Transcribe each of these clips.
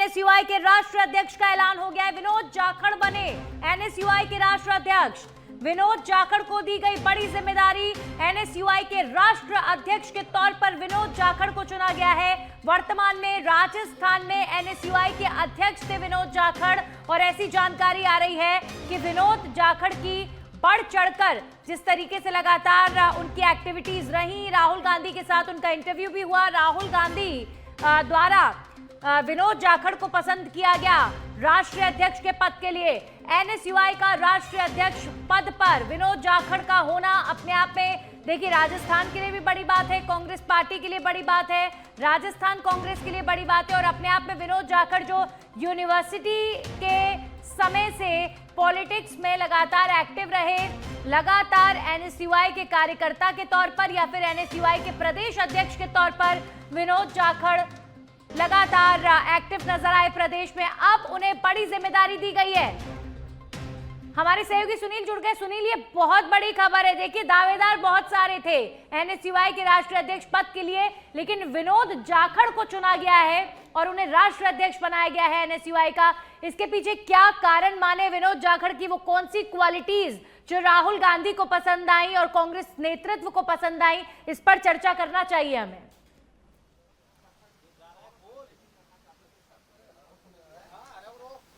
NSUI के राष्ट्रीय अध्यक्ष का ऐलान हो गया है। विनोद जाखड़ बने एनएसयूआई के राष्ट्रीय अध्यक्ष। विनोद जाखड़ को दी गई बड़ी जिम्मेदारी। एनएसयूआई के राष्ट्रीय अध्यक्ष के तौर पर विनोद जाखड़ को चुना गया है। वर्तमान में राजस्थान में एनएसयूआई के अध्यक्ष थे विनोद जाखड़, और ऐसी जानकारी आ रही है कि विनोद जाखड़ की बढ़ चढ़कर जिस तरीके से लगातार उनकी एक्टिविटीज रही, राहुल गांधी के साथ उनका इंटरव्यू भी हुआ, राहुल गांधी द्वारा विनोद जाखड़ को पसंद किया गया राष्ट्रीय अध्यक्ष के पद के लिए। एनएसयूआई का राष्ट्रीय अध्यक्ष पद पर विनोद जाखड़ का होना अपने आप में, देखिए, राजस्थान के लिए भी बड़ी बात है, कांग्रेस पार्टी के लिए बड़ी बात है, राजस्थान कांग्रेस के लिए बड़ी बात है। और अपने आप में विनोद जाखड़ जो यूनिवर्सिटी के समय से पॉलिटिक्स में लगातार एक्टिव रहे, लगातार एनएसयूआई के कार्यकर्ता के तौर पर या फिर एनएसयूआई के प्रदेश अध्यक्ष के तौर पर विनोद जाखड़ लगातार एक्टिव नजर आए प्रदेश में। अब उन्हें बड़ी जिम्मेदारी दी गई है। हमारे सहयोगी सुनील जुड़ गए। सुनील, ये बहुत बड़ी खबर है। देखिए, दावेदार बहुत सारे थे एनएसयूआई के राष्ट्रीय अध्यक्ष पद के लिए, लेकिन विनोद जाखड़ को चुना गया है और उन्हें राष्ट्रीय अध्यक्ष बनाया गया है एनएसयूआई का। इसके पीछे क्या कारण माने विनोद जाखड़ की? वो कौन सी क्वालिटीज जो राहुल गांधी को पसंद आई और कांग्रेस नेतृत्व को पसंद आई, इस पर चर्चा करना चाहिए हमें।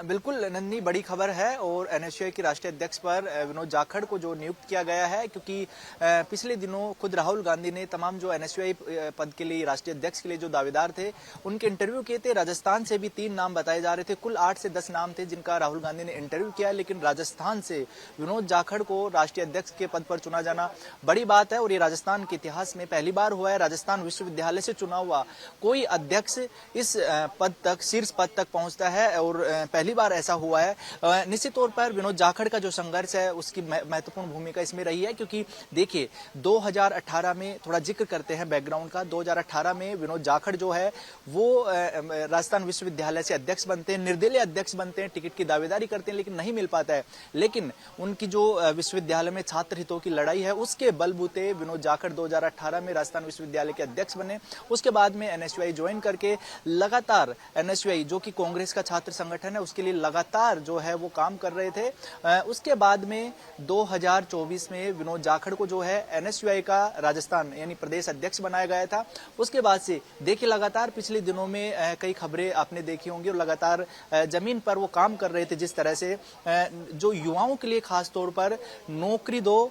बिल्कुल नन्ही, बड़ी खबर है। और एनएसयूआई के राष्ट्रीय अध्यक्ष पर विनोद जाखड़ को जो नियुक्त किया गया है, क्योंकि पिछले दिनों खुद राहुल गांधी ने तमाम जो एनएसयूआई पद के लिए, राष्ट्रीय अध्यक्ष के लिए जो दावेदार थे, उनके इंटरव्यू किए थे। राजस्थान से भी 3 नाम बताए जा रहे थे। कुल 8 से 10 नाम थे जिनका राहुल गांधी ने इंटरव्यू किया, लेकिन राजस्थान से विनोद जाखड़ को राष्ट्रीय अध्यक्ष के पद पर चुना जाना बड़ी बात है। और ये राजस्थान के इतिहास में पहली बार हुआ है। राजस्थान विश्वविद्यालय से चुना हुआ कोई अध्यक्ष इस पद तक, शीर्ष पद तक पहुंचता है, और पहली बार ऐसा हुआ है। निश्चित तौर पर विनोद जाखड़ का जो संघर्ष है उसकी महत्वपूर्ण भूमिका इसमें रही है, क्योंकि देखिए 2018 में, थोड़ा जिक्र करते हैं बैकग्राउंड का, 2018 में विनोद जाखड़ जो है वो राजस्थान विश्वविद्यालय से अध्यक्ष बनते हैं, निर्दलीय अध्यक्ष बनते हैं, टिकट की दावेदारी करते हैं, लेकिन नहीं मिल पाता है। लेकिन उनकी जो विश्वविद्यालय में छात्र हितों की लड़ाई है, उसके बलबूते विनोद जाखड़ 2018 में राजस्थान विश्वविद्यालय के अध्यक्ष बने। उसके बाद में एनएसयूआई ज्वाइन करके लगातार एनएसयूआई, जो कि कांग्रेस का छात्र संगठन है, उसके लिए लगातार जो है वो काम कर रहे थे। उसके बाद में 2024 में विनोद जाखड़ को जो है एनएसयूआई का राजस्थान यानी प्रदेश अध्यक्ष बनाया गया था। उसके बाद से देखिए, लगातार पिछले दिनों में कई खबरें आपने देखी होंगी, और लगातार जमीन पर वो काम कर रहे थे, जिस तरह से जो युवाओं के लिए खास तौर पर नौकरी दो,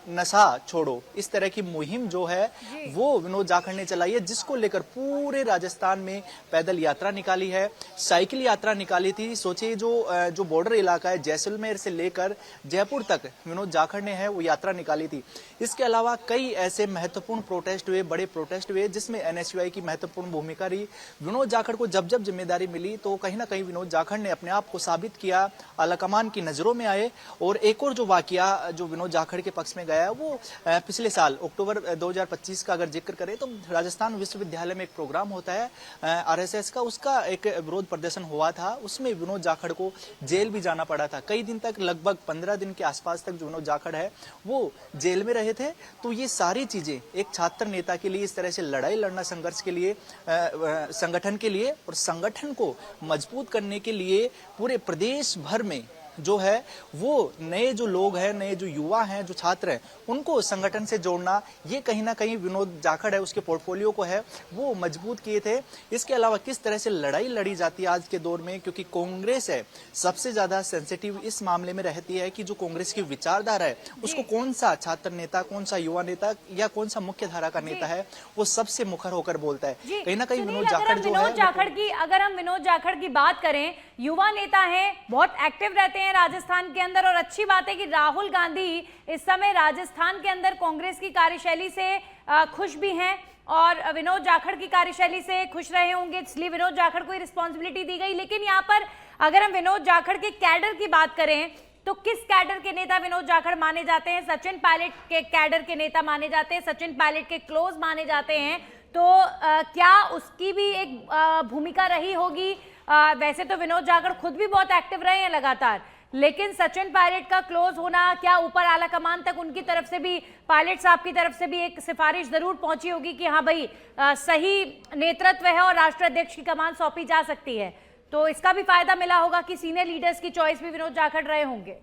नशा छोड़ो, इस तरह की मुहिम जो है वो विनोद जाखड़ ने चलाई है, जिसको लेकर पूरे राजस्थान में पैदल यात्रा निकाली है, साइकिल यात्रा निकाली थी। सोचिए, जो बॉर्डर इलाका है जैसलमेर से लेकर जयपुर तक विनोद जाखड़ ने है वो यात्रा निकाली थी। इसके अलावा कई ऐसे महत्वपूर्ण प्रोटेस्ट हुए, बड़े प्रोटेस्ट हुए, जिसमें एनएसयूआई की महत्वपूर्ण भूमिका रही। विनोद जाखड़ को जब जब जिम्मेदारी मिली तो कहीं ना कहीं विनोद जाखड़ ने अपने आप को साबित किया, आलाकमान की नजरों में आए। और एक और जो वाकया जो विनोद जाखड़ के पक्ष में गया है, वो पिछले साल अक्टूबर 2025 का अगर जिक्र करें तो राजस्थान विश्वविद्यालय में एक प्रोग्राम होता है आरएसएस का, उसका एक विरोध प्रदर्शन हुआ था। उसमें विनोद जाखड़ को जेल भी जाना पड़ा था। कई दिन तक, लगभग 15 दिन के आसपास तक जो विनोद जाखड़ है वो जेल में रहे थे। तो ये सारी चीजें एक छात्र नेता के लिए, इस तरह से लड़ाई लड़ना संघर्ष के लिए, संगठन के लिए, और संगठन को मजबूत करने के लिए पूरे प्रदेश भर में जो है वो नए जो लोग हैं, नए जो युवा हैं, जो छात्र हैं, उनको संगठन से जोड़ना, ये कहीं ना कहीं विनोद जाखड़ है उसके पोर्टफोलियो को है वो मजबूत किए थे। इसके अलावा किस तरह से लड़ाई लड़ी जाती है आज के दौर में, क्योंकि कांग्रेस है सबसे ज्यादा सेंसिटिव इस मामले में रहती है कि जो कांग्रेस की विचारधारा है उसको कौन सा छात्र नेता, कौन सा युवा नेता या कौन सा मुख्य धारा का नेता है वो सबसे मुखर होकर बोलता है। कहीं ना कहीं विनोद जाखड़ जो है, अगर हम विनोद जाखड़ की बात करें, युवा नेता हैं, बहुत एक्टिव रहते हैं राजस्थान के अंदर। और अच्छी बात है कि राहुल गांधी इस समय राजस्थान के अंदर कांग्रेस की कार्यशैली से खुश भी हैं और विनोद जाखड़ की कार्यशैली से खुश रहे होंगे, इसलिए विनोद जाखड़ को रिस्पॉन्सिबिलिटी दी गई। लेकिन यहाँ पर अगर हम विनोद जाखड़ के कैडर की बात करें तो किस कैडर के नेता विनोद जाखड़ माने जाते हैं? सचिन पायलट के कैडर के नेता माने जाते हैं, सचिन पायलट के क्लोज माने जाते हैं। तो क्या उसकी भी एक भूमिका रही होगी? वैसे तो विनोद जाखड़ खुद भी बहुत एक्टिव रहे हैं लगातार, लेकिन सचिन पायलट का क्लोज होना, क्या ऊपर आला कमान तक उनकी तरफ से भी, पायलट साहब की तरफ से भी एक सिफारिश जरूर पहुंची होगी कि हाँ भाई सही नेतृत्व है और राष्ट्राध्यक्ष की कमान सौंपी जा सकती है। तो इसका भी फायदा मिला होगा कि सीनियर लीडर्स की चॉइस भी विनोद जाखड़ रहे होंगे।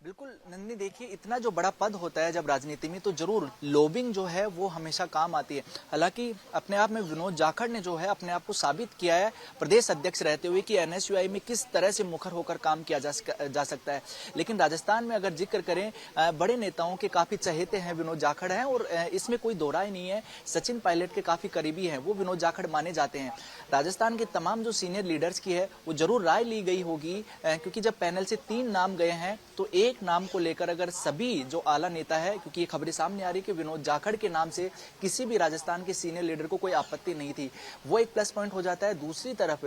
बिल्कुल नंदिनी, देखिए इतना जो बड़ा पद होता है जब राजनीति में, तो जरूर लॉबिंग जो है वो हमेशा काम आती है। हालांकि अपने आप में विनोद जाखड़ ने जो है अपने आप को साबित किया है प्रदेश अध्यक्ष रहते हुए कि एनएसयूआई में किस तरह से मुखर होकर काम किया जा सकता है। लेकिन राजस्थान में अगर जिक्र करें, बड़े नेताओं के काफी चहेते हैं विनोद जाखड़ हैं, और इसमें कोई दो राय नहीं है। सचिन पायलट के काफी करीबी हैं, वो विनोद जाखड़ माने जाते हैं। राजस्थान के तमाम जो सीनियर लीडर्स की है वो जरूर राय ली गई होगी, क्योंकि जब पैनल से 3 नाम गए हैं तो एक नाम को लेकर अगर सभी जो आला नेता है, क्योंकि ये खबरें सामने आ रही कि विनोद जाखड़ के नाम से किसी भी राजस्थान के सीनियर लीडर को कोई आपत्ति नहीं थी, वो एक प्लस पॉइंट हो जाता है। दूसरी तरफ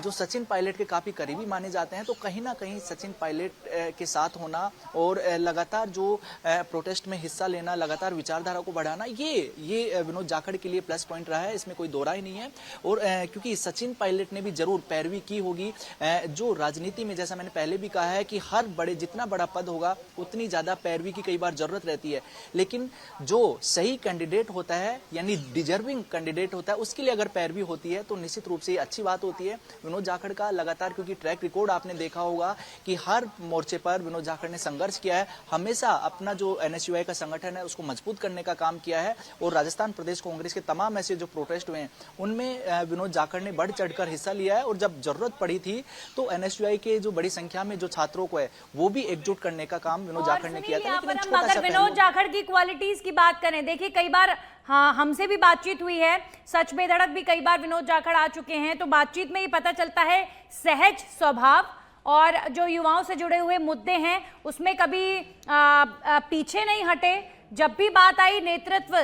जो सचिन पायलट के काफी करीबी माने जाते हैं, तो कहीं ना कहीं सचिन पायलट के साथ होना और लगातार जो प्रोटेस्ट में हिस्सा लेना, लगातार विचारधारा को बढ़ाना, ये विनोद जाखड़ के लिए प्लस पॉइंट रहा है, इसमें कोई दो राय नहीं है। और क्योंकि सचिन पायलट ने भी जरूर पैरवी की होगी, जो राजनीति में जैसा मैंने पहले भी कहा है कि हर जितना बड़ा पद होगा उतनी ज्यादा पैरवी की कई बार जरूरत रहती है, लेकिन जो सही कैंडिडेट होता है यानी डिजर्विंग कैंडिडेट होता है, उसके लिए अगर पैरवी होती है तो निश्चित रूप से ये अच्छी बात होती है। विनोद जाखड़ का लगातार, क्योंकि ट्रैक रिकॉर्ड आपने देखा होगा कि हर मोर्चे पर विनोद जाखड़ ने संघर्ष किया है, हमेशा अपना जो एनएसयूआई का संगठन है उसको मजबूत करने का काम किया है। और राजस्थान प्रदेश कांग्रेस के तमाम ऐसे जो प्रोटेस्ट हुए हैं उनमें विनोद जाखड़ ने बढ़ चढ़कर हिस्सा लिया है, और जब जरूरत पड़ी थी तो एनएसयूआई के जो बड़ी संख्या में जो छात्रों को है वो भी एकजुट करने का काम विनोद जाखड़ ने किया था। लेकिन अगर विनोद जाखड़ की क्वालिटीज की बात करें, देखिए कई बार हाँ हमसे भी बातचीत हुई है, सच बेधड़क भी कई बार विनोद जाखड़ आ चुके हैं, तो बातचीत में ये पता चलता है सहज स्वभाव और जो युवाओं से जुड़े हुए मुद्दे हैं उसमें कभी पीछे नहीं हटे। जब भी बात आई नेतृत्व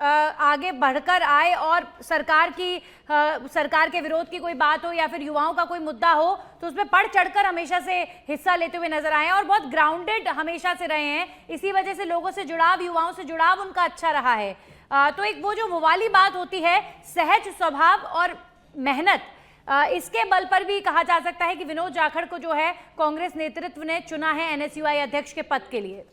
आगे बढ़कर आए और सरकार के विरोध की कोई बात हो या फिर युवाओं का कोई मुद्दा हो तो उसमें बढ़ चढ़कर हमेशा से हिस्सा लेते हुए नजर आए और बहुत ग्राउंडेड हमेशा से रहे हैं। इसी वजह से लोगों से जुड़ाव, युवाओं से जुड़ाव उनका अच्छा रहा है। तो एक वो जो वाली बात होती है सहज स्वभाव और मेहनत, इसके बल पर भी कहा जा सकता है कि विनोद जाखड़ को जो है कांग्रेस नेतृत्व ने चुना है एनएसयूआई अध्यक्ष के पद के लिए।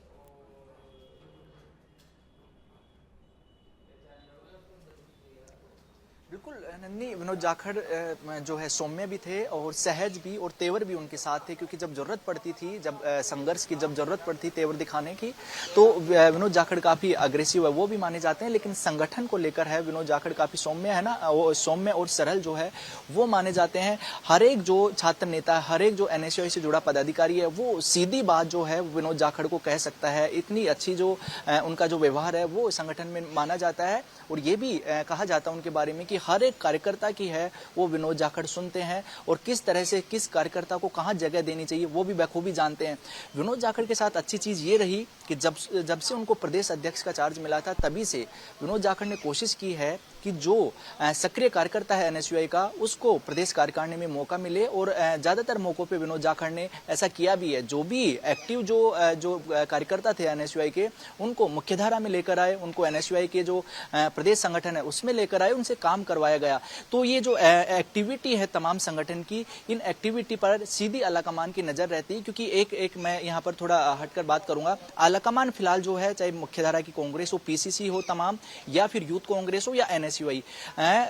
बिल्कुल नंदिनी, विनोद जाखड़ जो है सौम्य भी थे और सहज भी, और तेवर भी उनके साथ थे, क्योंकि जब जरूरत पड़ती थी, जब संघर्ष की जब जरूरत पड़ती तेवर दिखाने की, तो विनोद जाखड़ काफी अग्रेसिव है, वो भी माने जाते हैं। लेकिन संगठन को लेकर है विनोद जाखड़ काफी सौम्य है ना, वो सौम्य और सरल जो है वो माने जाते हैं। हर एक जो छात्र नेता, हर एक जो एनएसयूआई से जुड़ा पदाधिकारी है वो सीधी बात जो है विनोद जाखड़ को कह सकता है। इतनी अच्छी जो उनका जो व्यवहार है वो संगठन में माना जाता है। और ये भी कहा जाता है उनके बारे में कि हर एक कार्यकर्ता की है वो विनोद जाखड़ सुनते हैं, और किस तरह से किस कार्यकर्ता को कहां जगह देनी चाहिए वो भी बखूबी जानते हैं। विनोद जाखड़ के साथ अच्छी चीज ये रही कि जब से उनको प्रदेश अध्यक्ष का चार्ज मिला था तभी से विनोद जाखड़ ने कोशिश की है कि जो सक्रिय कार्यकर्ता है एनएसयूआई का उसको प्रदेश कार्यकारिणी में मौका मिले, और ज्यादातर मौकों पे विनोद जाखड़ ने ऐसा किया भी है। जो भी एक्टिव जो कार्यकर्ता थे एनएसयूआई के, उनको मुख्यधारा में लेकर आए, उनको एनएसयूआई के जो प्रदेश संगठन है उसमें लेकर आए, उनसे काम करवाया गया। तो ये जो एक्टिविटी है तमाम संगठन की, इन एक्टिविटी पर सीधी आलाकमान की नजर रहती है, क्योंकि एक मैं यहाँ पर थोड़ा हटकर बात करूंगा। आलाकमान फिलहाल जो है, चाहे मुख्यधारा की कांग्रेस हो, पीसीसी हो तमाम, या फिर यूथ कांग्रेस हो या एनएसयूआई,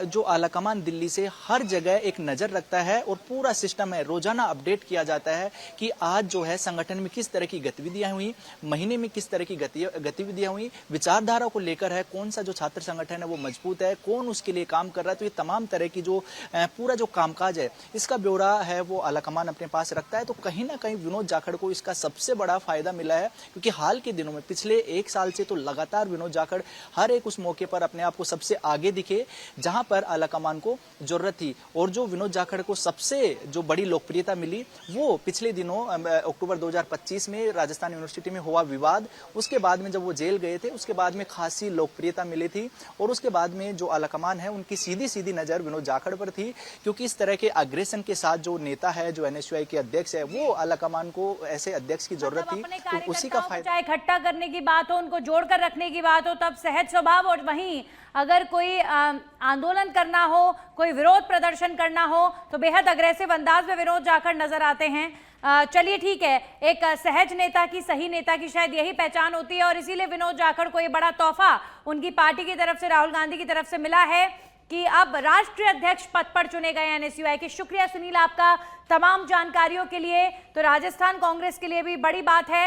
जो आलाकमान दिल्ली से हर जगह एक नजर रखता है और पूरा सिस्टम है, रोजाना अपडेट किया जाता है कि आज जो है संगठन में किस तरह की गतिविधियां हुई, महीने में किस तरह की गतिविधियां हुई, विचारधारा को लेकर है, कौन सा जो छात्र संगठन है वो मजबूत है, कौन उसके लिए काम कर रहा है। तो ये तमाम तरह की जो पूरा जो कामकाज है इसका ब्यौरा है वो आलाकमान अपने पास रखता है। तो कहीं ना कहीं विनोद जाखड़ को इसका सबसे बड़ा फायदा मिला है, क्योंकि हाल के दिनों में पिछले 1 साल से तो लगातार विनोद जाखड़ हर एक उस मौके पर अपने आप को सबसे आगे दिखे जहां पर आलाकमान को जरूरत थी। और जो विनोद जाखड़ को सबसे जो बड़ी लोकप्रियता मिली वो पिछले दिनों अक्टूबर 2025 में राजस्थान यूनिवर्सिटी में हुआ विवाद, उसके बाद में जब वो जेल गए थे उसके बाद में खासी लोकप्रियता मिली थी, और उसके बाद में जो आलाकमान है उनकी सीधी नजर विनोद जाखड़ पर थी, क्योंकि इस तरह के अग्रेशन के साथ जो नेता है, जो एनएसयूआई के अध्यक्ष है, वो आलाकमान को ऐसे अध्यक्ष की जरूरत थी, तो उसी का फायदा। चाहे इकट्ठा करने की बात हो, उनको जोड़कर रखने की बात हो, तब सहज स्वभाव, और वहीं अगर कोई आंदोलन करना हो, कोई विरोध प्रदर्शन करना हो तो बेहद अग्रेसिव अंदाज में विनोद जाखड़ नजर आते हैं। चलिए ठीक है, एक सहज नेता की, सही नेता की शायद यही पहचान होती है और इसीलिए विनोद जाखड़ को ये बड़ा तोहफा उनकी पार्टी की तरफ से, राहुल गांधी की तरफ से मिला है कि अब राष्ट्रीय अध्यक्ष पद पर चुने गए एनएसयूआई के। शुक्रिया सुनील आपका तमाम जानकारियों के लिए। तो राजस्थान कांग्रेस के लिए भी बड़ी बात है,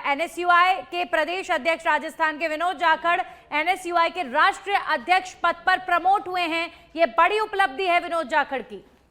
एनएसयूआई के प्रदेश अध्यक्ष राजस्थान के विनोद जाखड़ एनएसयूआई के राष्ट्रीय अध्यक्ष पद पर प्रमोट हुए हैं। ये बड़ी उपलब्धि है विनोद जाखड़ की।